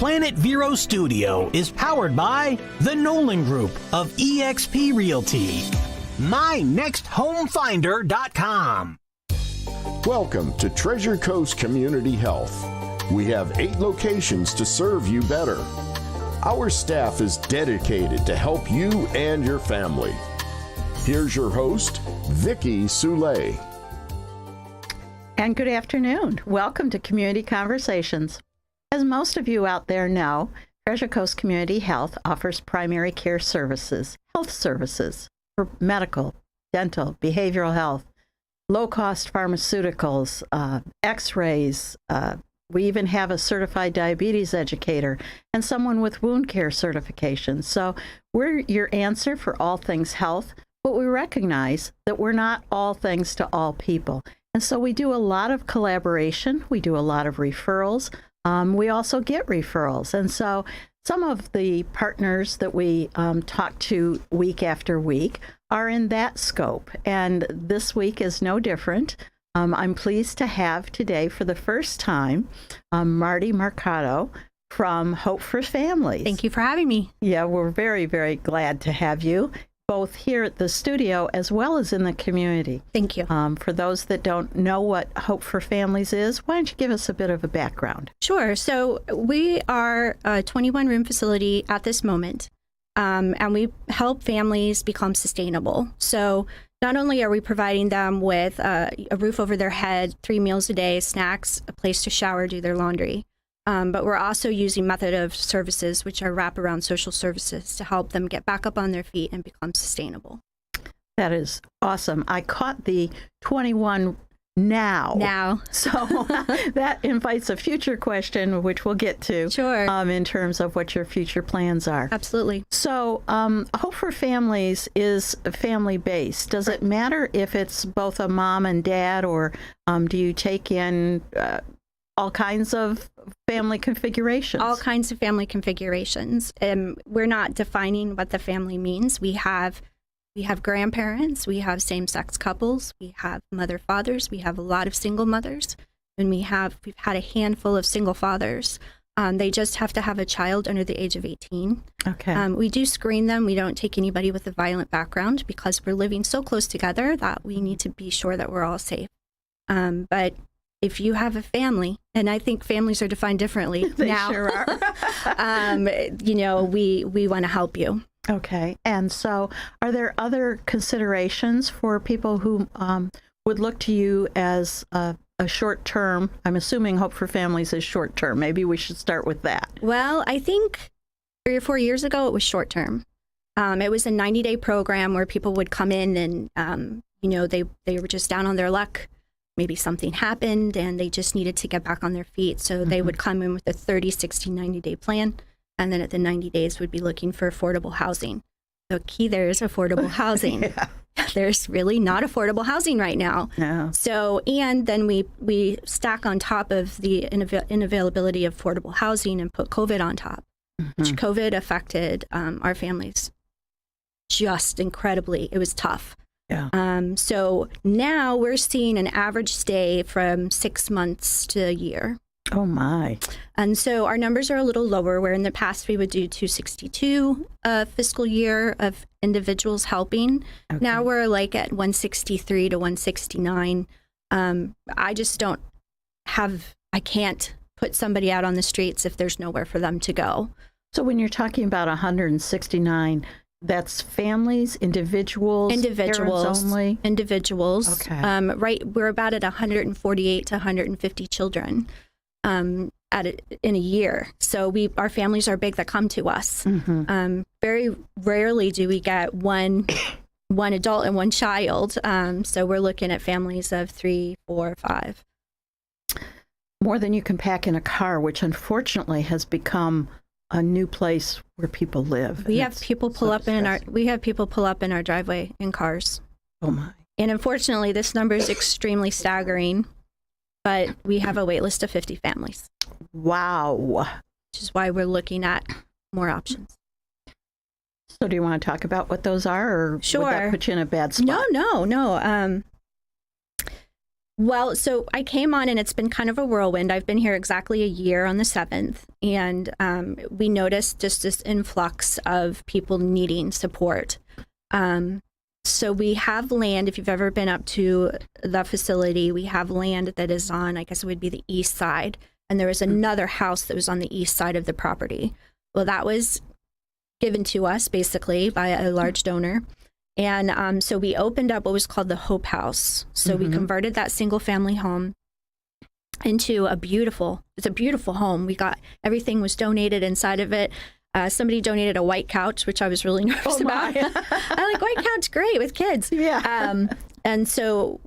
Planet Vero Studio is powered by the Nolan Group of eXp Realty. MyNextHomeFinder.com. Welcome to Treasure Coast Community Health. We have 8 locations to serve you better. Our staff is dedicated to help you and your family. Here's your host, Vicki Soule. And good afternoon. Welcome to Community Conversations. As most of you out there know, Treasure Coast Community Health offers primary care services, health services for medical, dental, behavioral health, low-cost pharmaceuticals, x-rays. We even have a certified diabetes educator and someone with wound care certification. So we're your answer for all things health, but we recognize that we're not all things to all people. And so we do a lot of collaboration. We do a lot of referrals. We also get referrals. And so some of the partners that we talk to week after week are in that scope. And this week is no different. I'm pleased to have today for the first time Marty Mercado from Hope for Families. Thank you for having me. Yeah, we're very, very glad to have you, both here at the studio as well as in the community. Thank you. For those that don't know what Hope for Families is, why don't you give us a bit of a background? Sure. So we are a 21-room facility at this moment, and we help families become sustainable. So not only are we providing them with a roof over their head, 3 meals a day, snacks, a place to shower, do their laundry, but we're also using method of services, which are wraparound social services, to help them get back up on their feet and become sustainable. That is awesome. I caught the 21 now. So that invites a future question, which we'll get to. Sure. In terms of what your future plans are. Absolutely. So Hope for Families is family-based. Does it matter if it's both a mom and dad, or do you take in all kinds of family configurations? All kinds of family configurations. We're not defining what the family means. We have grandparents, we have same-sex couples, we have mother-fathers, we have a lot of single mothers, and we've had a handful of single fathers. They just have to have a child under the age of 18. Okay. We do screen them. We don't take anybody with a violent background because we're living so close together that we need to be sure that we're all safe. But if you have a family, and I think families are defined differently they now, sure are. we want to help you. Okay. And so are there other considerations for people who would look to you as a short-term? I'm assuming Hope for Families is short-term. Maybe we should start with that. Well, I think 3 or 4 years ago, it was short-term. It was a 90-day program where people would come in and, they were just down on their luck. Maybe something happened and they just needed to get back on their feet. So they would come in with a 30, 60, 90-day plan. And then at the 90 days would be looking for affordable housing. The key there is affordable housing. Yeah. There's really not affordable housing right now. No. So, and then we stack on top of the unavailability of affordable housing and put COVID on top, which COVID affected our families just incredibly. It was tough. Yeah. So now we're seeing an average stay from 6 months to a year. Oh, my. And so our numbers are a little lower, where in the past we would do 262 fiscal year of individuals helping. Okay. Now we're like at 163 to 169. I just I can't put somebody out on the streets if there's nowhere for them to go. So when you're talking about 169, that's families, individuals, parents only? Individuals. Okay. Right, we're about at 148 to 150 children in a year. So our families are big that come to us. Very rarely do we get one adult and one child. So we're looking at families of 3, 4, 5. More than you can pack in a car, which unfortunately has become a new place where people live. We have people pull up in our driveway in cars. Oh my. And unfortunately, this number is extremely staggering, but we have a wait list of 50 families. Wow. Which is why we're looking at more options. So do you want to talk about what those are, or Sure. would that put you in a bad spot? No. Well, so I came on and it's been kind of a whirlwind. I've been here exactly a year on the 7th, and we noticed just this influx of people needing support. So we have land, if you've ever been up to the facility, we have land that is on, I guess it would be the east side, and there was another house that was on the east side of the property. Well, that was given to us basically by a large donor. And so we opened up what was called the Hope House. So we converted that single family home into it's a beautiful home. Everything was donated inside of it. Somebody donated a white couch, which I was really nervous about. I like white couch, great with kids. Yeah. And so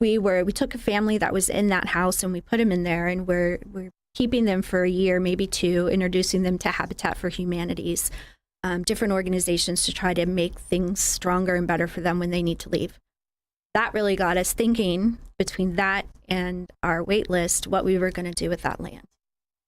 we took a family that was in that house and we put them in there, and we're keeping them for a year, maybe two, introducing them to Habitat for Humanity's different organizations to try to make things stronger and better for them when they need to leave. That really got us thinking, between that and our wait list, what we were going to do with that land.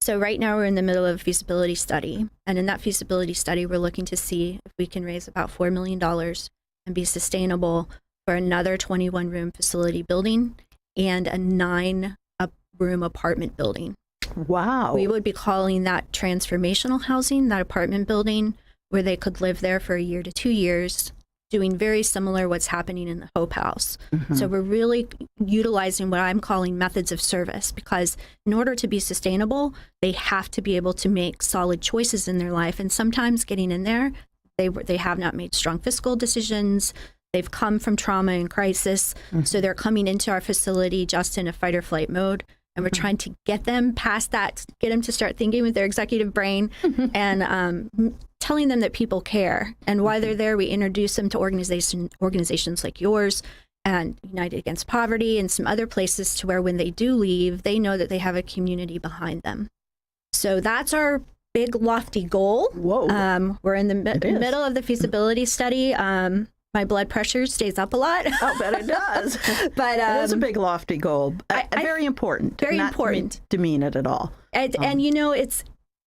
So right now we're in the middle of a feasibility study. And in that feasibility study, we're looking to see if we can raise about $4 million and be sustainable for another 21-room facility building and a 9-room apartment building. Wow. We would be calling that transformational housing, that apartment building, where they could live there for a year to 2 years, doing very similar what's happening in the Hope House. So we're really utilizing what I'm calling methods of service, because in order to be sustainable, they have to be able to make solid choices in their life. And sometimes getting in there, they have not made strong fiscal decisions. They've come from trauma and crisis. So they're coming into our facility just in a fight or flight mode. And we're trying to get them past that, get them to start thinking with their executive brain and telling them that people care. And while they're there, we introduce them to organizations like yours and United Against Poverty and some other places, to where when they do leave, they know that they have a community behind them. So that's our big, lofty goal. Whoa. We're in the middle of the feasibility study. My blood pressure stays up a lot. I'll bet it does. But it is a big, lofty goal. Very important. Very not important. To demean it at all. And you know,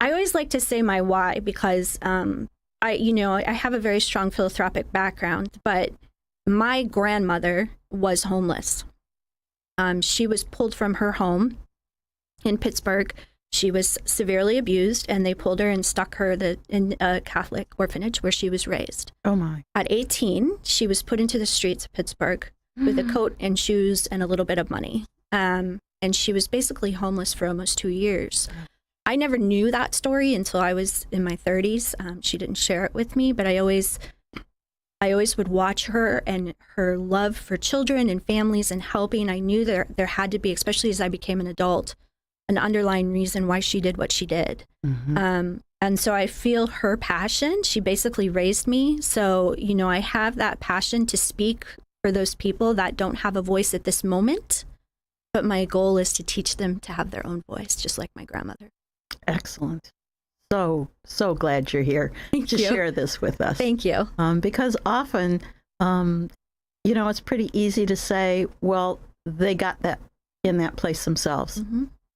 I always like to say my why, because I have a very strong philanthropic background, but my grandmother was homeless. She was pulled from her home in Pittsburgh. She was severely abused, and they pulled her and stuck her in a Catholic orphanage where she was raised. Oh, my. At 18, she was put into the streets of Pittsburgh with a coat and shoes and a little bit of money. And she was basically homeless for almost 2 years. I never knew that story until I was in my 30s. She didn't share it with me, but I always would watch her and her love for children and families and helping. I knew there had to be, especially as I became an adult, an underlying reason why she did what she did. And so I feel her passion. She basically raised me. So, I have that passion to speak for those people that don't have a voice at this moment. But my goal is to teach them to have their own voice, just like my grandmother. Excellent. So glad you're here to share this with us. Thank you. Because often, it's pretty easy to say, well, they got that in that place themselves.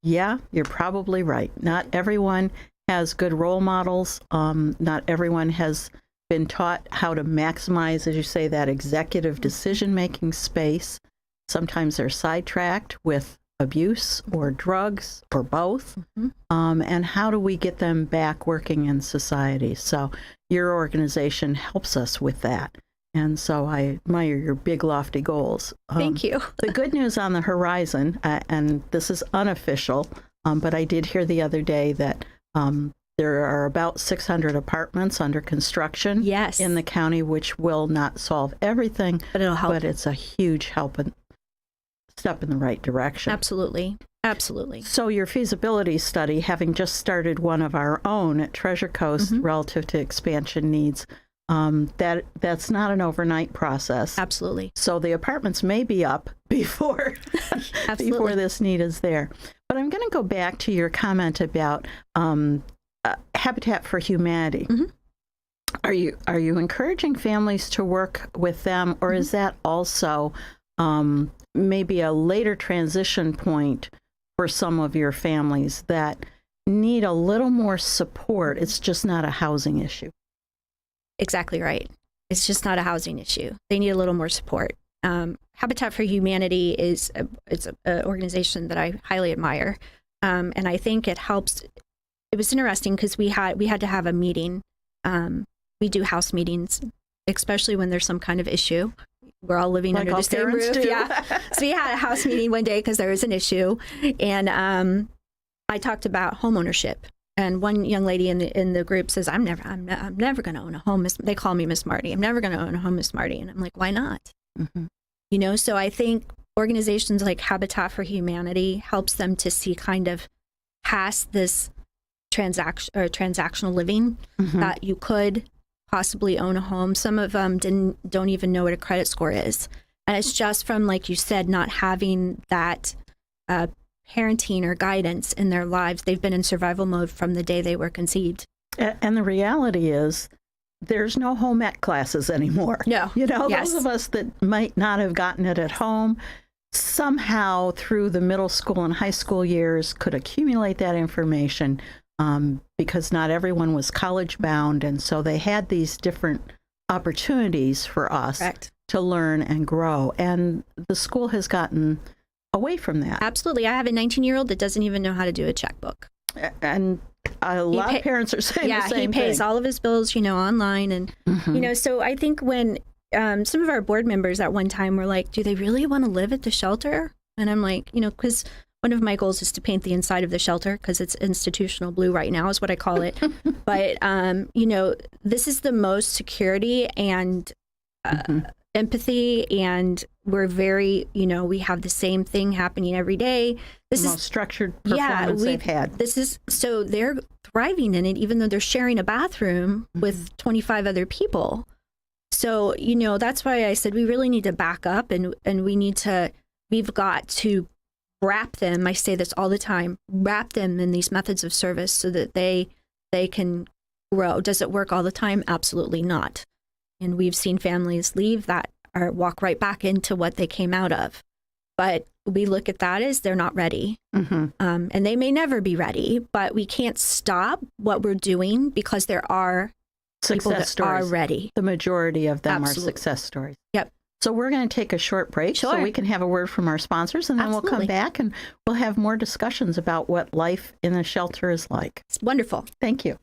Yeah, you're probably right. Not everyone has good role models. Not everyone has been taught how to maximize, as you say, that executive decision-making space. Sometimes they're sidetracked with abuse or drugs or both. And how do we get them back working in society? So your organization helps us with that. And so I admire your big, lofty goals. Thank you. The good news on the horizon, and this is unofficial, but I did hear the other day that there are about 600 apartments under construction in the county, which will not solve everything, but it'll help. But it's a huge help and step in the right direction. Absolutely. Absolutely. So your feasibility study, having just started one of our own at Treasure Coast relative to expansion needs, that's not an overnight process. Absolutely. So the apartments may be up before this need is there. But I'm going to go back to your comment about Habitat for Humanity. Are you encouraging families to work with them, or is that also maybe a later transition point for some of your families that need a little more support? It's just not a housing issue. Exactly right. It's just not a housing issue. They need a little more support. Habitat for Humanity is it's an organization that I highly admire, and I think it helps. It was interesting because we had to have a meeting. We do house meetings, especially when there's some kind of issue. We're all living under the same roof. Yeah. So we had a house meeting one day because there was an issue, and I talked about homeownership. And one young lady in the group says, "I'm never going to own a home." They call me Miss Marty. I'm never going to own a home, Miss Marty. And I'm like, why not? Mm-hmm. You know, so I think organizations like Habitat for Humanity helps them to see kind of past this transactional living, that you could possibly own a home. Some of them don't even know what a credit score is. And it's just from, like you said, not having that parenting or guidance in their lives. They've been in survival mode from the day they were conceived. And the reality is there's no home ec classes anymore. No. You know, those of us that might not have gotten it at home, somehow through the middle school and high school years could accumulate that information, because not everyone was college bound. And so they had these different opportunities for us to learn and grow. And the school has gotten away from that. Absolutely. I have a 19-year-old that doesn't even know how to do a checkbook. And a lot of parents are saying the same thing. Yeah, he pays all of his bills, online. And, so I think when some of our board members at one time were like, do they really want to live at the shelter? And I'm like, because one of my goals is to paint the inside of the shelter because it's institutional blue right now is what I call it. But, this is the most security and empathy, and we're very, we have the same thing happening every day. This is most structured performance they've had. So they're thriving in it, even though they're sharing a bathroom with 25 other people. So, that's why I said we really need to back up and we've got to wrap them. I say this all the time, wrap them in these methods of service so that they can grow. Does it work all the time? Absolutely not. And we've seen families leave that or walk right back into what they came out of. But we look at that as they're not ready. And they may never be ready, but we can't stop what we're doing because there are success stories. Are ready. The majority of them Absolutely. are success stories. Yep. So we're going to take a short break so we can have a word from our sponsors, and then we'll come back and we'll have more discussions about what life in a shelter is like. It's wonderful. Thank you.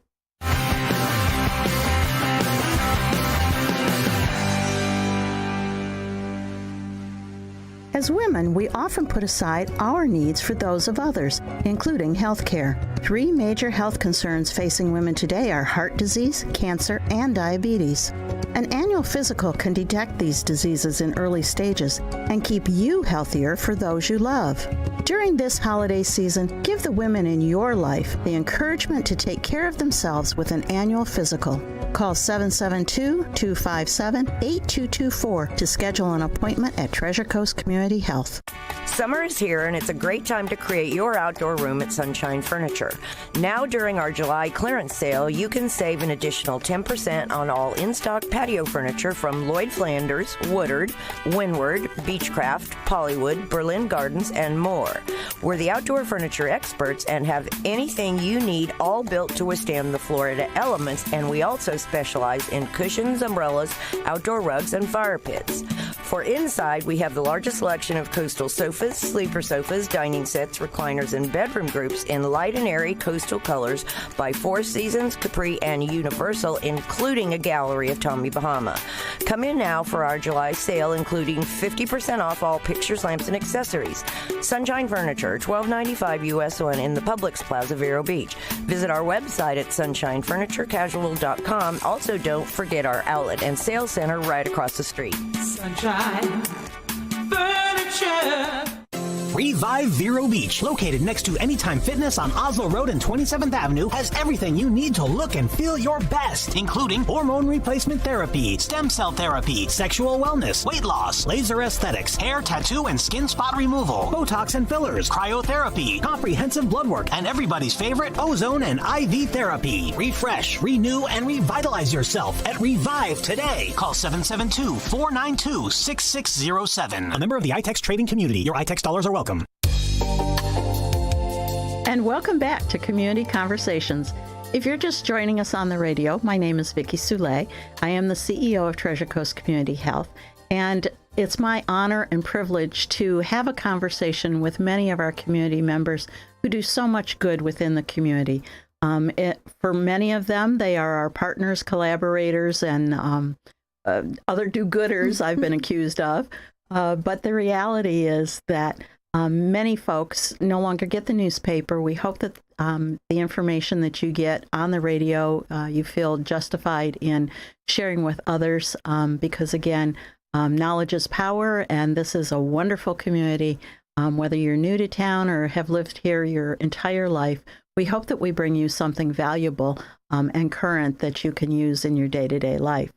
As women, we often put aside our needs for those of others, including health care. 3 major health concerns facing women today are heart disease, cancer, and diabetes. An annual physical can detect these diseases in early stages and keep you healthier for those you love. During this holiday season, give the women in your life the encouragement to take care of themselves with an annual physical. Call 772-257-8224 to schedule an appointment at Treasure Coast Community Health. Summer is here, and it's a great time to create your outdoor room at Sunshine Furniture. Now, during our July clearance sale, you can save an additional 10% on all in-stock patio furniture from Lloyd Flanders, Woodard, Windward, Beechcraft, Pollywood, Berlin Gardens, and more. We're the outdoor furniture experts and have anything you need, all built to withstand the Florida elements, and we also specialize in cushions, umbrellas, outdoor rugs, and fire pits. For inside, we have the largest selection of coastal sofas, sleeper sofas, dining sets, recliners, and bedroom groups in light and airy coastal colors by Four Seasons, Capri, and Universal, including a gallery of Tommy Bahama. Come in now for our July sale, including 50% off all pictures, lamps, and accessories. Sunshine Furniture, $12.95 US 1 in the Publix Plaza, Vero Beach. Visit our website at sunshinefurniturecasual.com. Also, don't forget our outlet and sales center right across the street. Sunshine Furniture. Revive Vero Beach, located next to Anytime Fitness on Oslo Road and 27th Avenue, has everything you need to look and feel your best, including hormone replacement therapy, stem cell therapy, sexual wellness, weight loss, laser aesthetics, hair, tattoo, and skin spot removal, Botox and fillers, cryotherapy, comprehensive blood work, and everybody's favorite, ozone and IV therapy. Refresh, renew, and revitalize yourself at Revive today. Call 772-492-6607. A member of the iTex trading community. Your iTex dollars are welcome. And welcome back to Community Conversations. If you're just joining us on the radio, my name is Vicki Soule. I am the CEO of Treasure Coast Community Health. And it's my honor and privilege to have a conversation with many of our community members who do so much good within the community. For many of them, they are our partners, collaborators, and other do-gooders I've been accused of. But the reality is that many folks no longer get the newspaper. We hope that the information that you get on the radio, you feel justified in sharing with others because, again, knowledge is power, and this is a wonderful community. Whether you're new to town or have lived here your entire life, we hope that we bring you something valuable and current that you can use in your day-to-day life.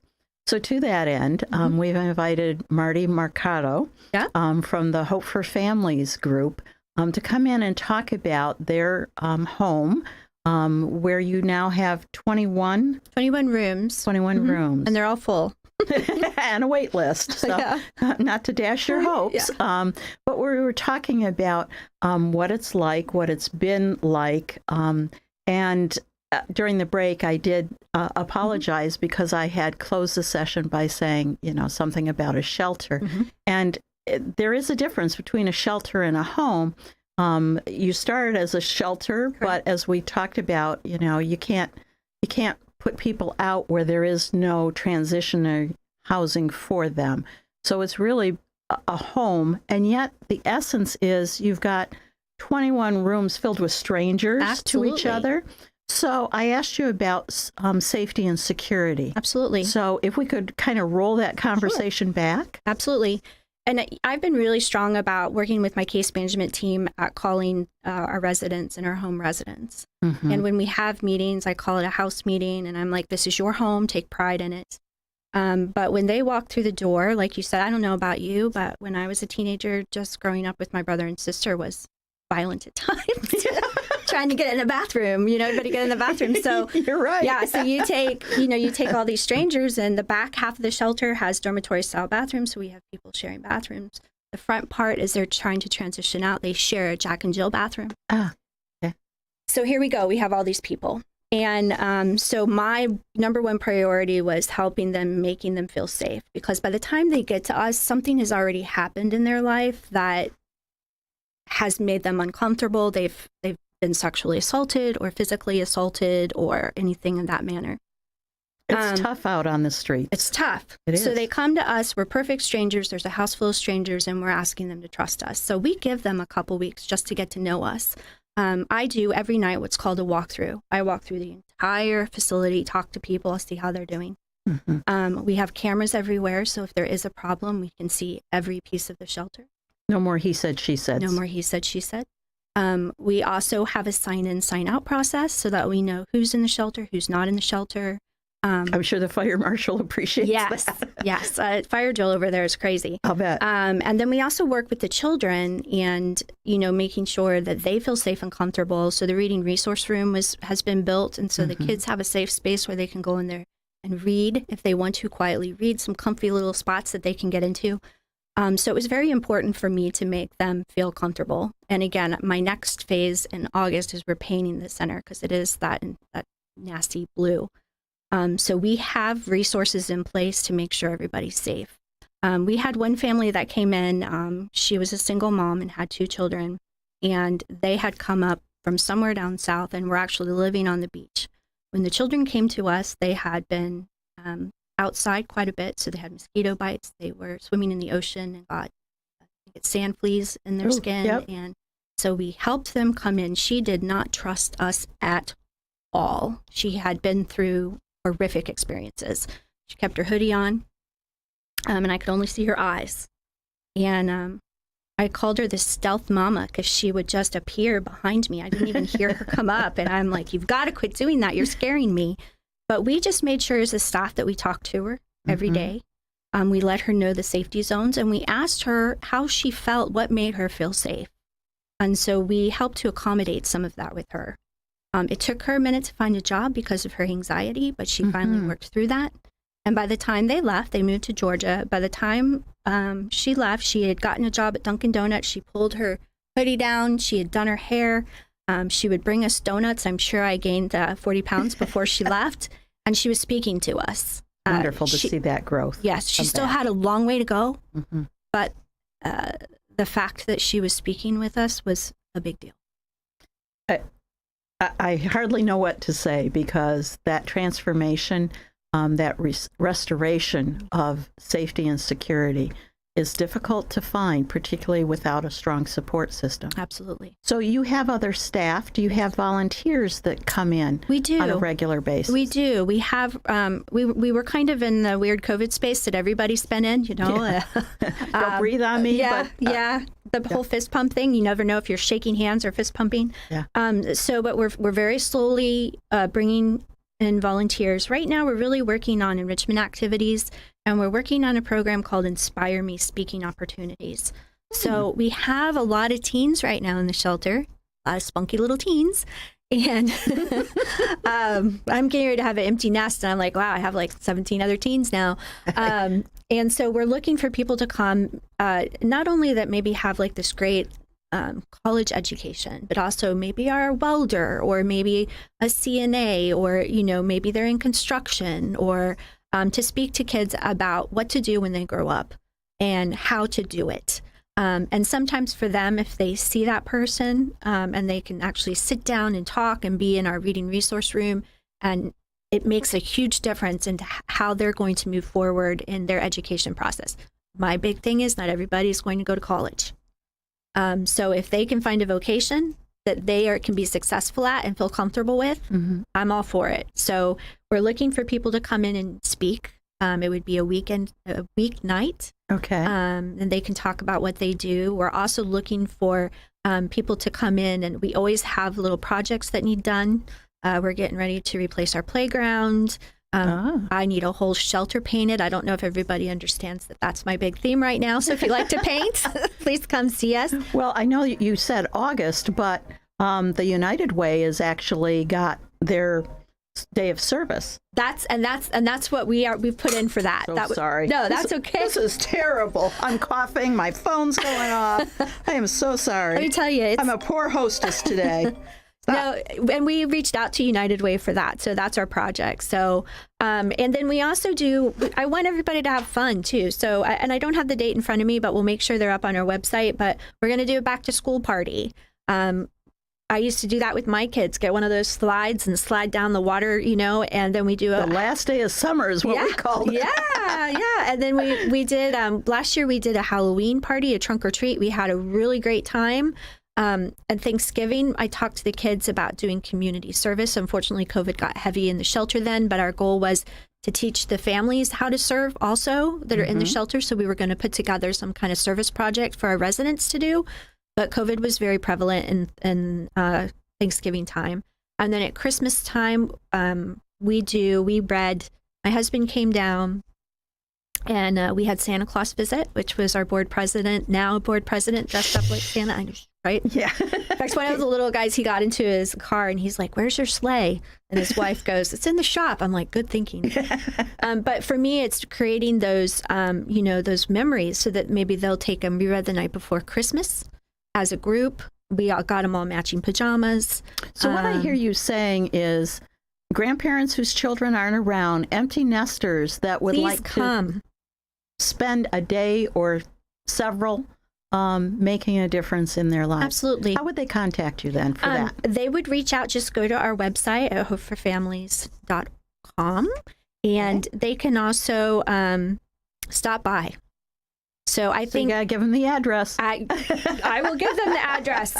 So to that end, we've invited Marty Mercado from the Hope for Families group to come in and talk about their home where you now have 21 rooms. And they're all full. And a wait list. So not to dash your hopes. But we were talking about what it's like, what it's been like. And during the break, I did apologize because I had closed the session by saying, something about a shelter. And there is a difference between a shelter and a home. You started as a shelter, but as we talked about, you can't put people out where there is no transitionary housing for them. So it's really a home, and yet the essence is you've got 21 rooms filled with strangers to each other. So I asked you about safety and security. Absolutely. So if we could kind of roll that conversation back. Absolutely. And I've been really strong about working with my case management team at calling our residents and our home residents. And when we have meetings, I call it a house meeting, and I'm like, this is your home, take pride in it. But when they walk through the door, like you said, I don't know about you, but when I was a teenager, just growing up with my brother and sister was violent at times. Trying to get in the bathroom, everybody get in the bathroom. So you're right. Yeah. So you take all these strangers, and the back half of the shelter has dormitory style bathrooms. So we have people sharing bathrooms. The front part, as they're trying to transition out, they share a Jack and Jill bathroom. Okay. So here we go. We have all these people. And so my number one priority was helping them, making them feel safe, because by the time they get to us, something has already happened in their life that has made them uncomfortable. They've been sexually assaulted or physically assaulted or anything in that manner. It's tough out on the street. It's tough. It is. So they come to us. We're perfect strangers. There's a house full of strangers, and we're asking them to trust us. So we give them a couple weeks just to get to know us. I do every night what's called a walkthrough. I walk through the entire facility, talk to people, see how they're doing. We have cameras everywhere, so if there is a problem, we can see every piece of the shelter. No more he said, she said. No more he said, she said. We also have a sign-in, sign-out process so that we know who's in the shelter, who's not in the shelter. I'm sure the fire marshal appreciates that. Yes. Fire drill over there is crazy. I'll bet. And then we also work with the children and, making sure that they feel safe and comfortable. So the reading resource room has been built. And so the kids have a safe space where they can go in there and read if they want to quietly read, some comfy little spots that they can get into. So it was very important for me to make them feel comfortable. And again, my next phase in August is we're painting the center because it is that nasty blue. So we have resources in place to make sure everybody's safe. We had one family that came in. She was a single mom and had 2 children, and they had come up from somewhere down south and were actually living on the beach. When the children came to us, they had been outside quite a bit, so they had mosquito bites. They were swimming in the ocean and got sand fleas in their skin. Yep. And so we helped them come in. She did not trust us at all. She had been through horrific experiences. She kept her hoodie on, and I could only see her eyes. And I called her the stealth mama because she would just appear behind me. I didn't even hear her come up. And I'm like, you've got to quit doing that. You're scaring me. But we just made sure as a staff that we talked to her every day. We let her know the safety zones, and we asked her how she felt, what made her feel safe. And so we helped to accommodate some of that with her. It took her a minute to find a job because of her anxiety, but she finally worked through that. And by the time they left, they moved to Georgia. By the time she left, she had gotten a job at Dunkin' Donuts. She pulled her hoodie down. She had done her hair. She would bring us donuts. I'm sure I gained 40 pounds before she left. And she was speaking to us. Wonderful to see that growth. Yes, she still had a long way to go, but the fact that she was speaking with us was a big deal. I hardly know what to say, because that transformation, that restoration of safety and security is difficult to find, particularly without a strong support system. Absolutely. So you have other staff. Do you have volunteers that come in? We do. On a regular basis? We do. We have, we were kind of in the weird COVID space that everybody's been in, you know. Yeah. Don't breathe on me. Yeah, The whole fist pump thing. You never know if you're shaking hands or fist pumping. Yeah. But we're very slowly bringing in volunteers. Right now, we're really working on enrichment activities, and we're working on a program called Inspire Me Speaking Opportunities. So we have a lot of teens right now in the shelter, a lot of spunky little teens. And I'm getting ready to have an empty nest, and I'm like, wow, I have like 17 other teens now. And so we're looking for people to come, not only that maybe have like this great college education, but also maybe are a welder, or maybe a CNA, or, you know, maybe they're in construction, or to speak to kids about what to do when they grow up and how to do it. And sometimes for them, if they see that person and they can actually sit down and talk and be in our reading resource room, and it makes a huge difference in how they're going to move forward in their education process. My big thing is not everybody is going to go to college. So if they can find a vocation that they can be successful at and feel comfortable with, I'm all for it. So we're looking for people to come in and speak. It would be a weeknight. Okay. And they can talk about what they do. We're also looking for people to come in, and we always have little projects that need done. We're getting ready to replace our playground. I need a whole shelter painted. I don't know if everybody understands that that's my big theme right now. So if you like to paint, please come see us. Well, I know you said August, but the United Way has actually got their day of service. That's what we've put in for that. Sorry. No, that's okay. This is terrible. I'm coughing. My phone's going off. I am so sorry. Let me tell you, I'm a poor hostess today. No, and we reached out to United Way for that. So that's our project. So, and then we also I want everybody to have fun too. So, and I don't have the date in front of me, but we'll make sure they're up on our website. But we're going to do a back to school party. I used to do that with my kids, get one of those slides and slide down the water, you know, and then we do the last day of summer is what we called it. Yeah. And then we did, last year we did a Halloween party, a trunk or treat. We had a really great time. And Thanksgiving, I talked to the kids about doing community service. Unfortunately, COVID got heavy in the shelter then, but our goal was to teach the families how to serve also that are in the shelter. So we were going to put together some kind of service project for our residents to do. But COVID was very prevalent in Thanksgiving time. And then at Christmas time, we read, my husband came down, and we had Santa Claus visit, which was our board president dressed up like Santa. I know, right? Yeah. In fact, when I was a little guy, he got into his car and he's like, "Where's your sleigh?" And his wife goes, "It's in the shop." I'm like, "Good thinking." But for me, it's creating those, those memories so that maybe they'll take them. We read the night before Christmas as a group. We all got them all matching pajamas. So what I hear you saying is grandparents whose children aren't around, empty nesters that would like to spend a day or several making a difference in their lives. Absolutely. How would they contact you then for that? They would reach out, just go to our website at hopeforfamilies.com, and they can also stop by. So I think you gotta give them the address. I will give them the address.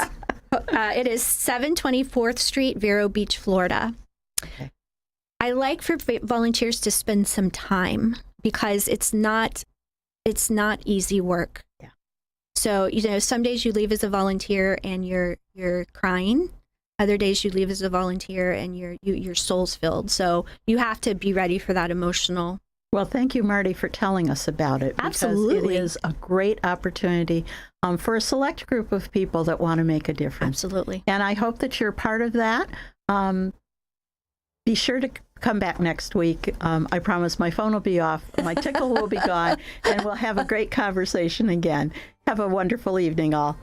It is 724th Street, Vero Beach, Florida. Okay. I like for volunteers to spend some time because it's not easy work. Yeah. So, some days you leave as a volunteer and you're crying. Other days you leave as a volunteer and your soul's filled. So you have to be ready for that emotional. Well, thank you, Marty, for telling us about it. Absolutely. It is a great opportunity for a select group of people that want to make a difference. Absolutely. And I hope that you're part of that. Be sure to come back next week. I promise my phone will be off, my tickle will be gone, and we'll have a great conversation again. Have a wonderful evening, all.